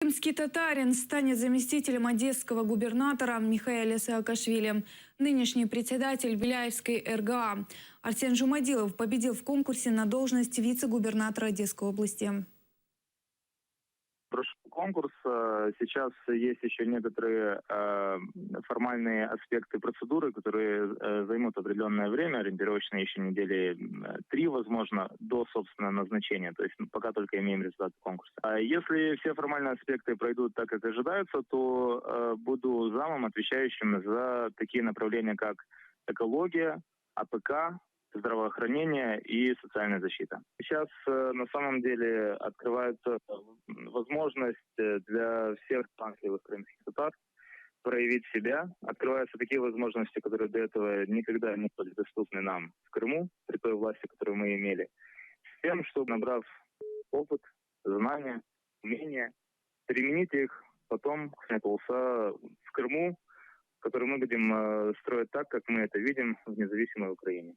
Крымский татарин станет заместителем одесского губернатора Михаэля Саакашвили. Нынешний председатель Беляевской РГА Арсен Жумадилов победил в конкурсе на должность вице-губернатора Одесской области. Прошел конкурс. Сейчас есть еще некоторые формальные аспекты процедуры, которые займут определенное время, ориентировочно еще недели 3, возможно, до, собственно, назначения. То есть пока только имеем результаты конкурса. А если все формальные аспекты пройдут так, как ожидаются, то буду замом, отвечающим за такие направления, как экология, АПК, здравоохранение и социальная защита. Сейчас на самом деле открывается возможность для всех талантливых крымских татар проявить себя. Открываются такие возможности, которые до этого никогда не были доступны нам в Крыму, при той власти, которую мы имели. С тем, чтобы, набрав опыт, знания, умения, применить их потом в Крыму, который мы будем строить так, как мы это видим в независимой Украине.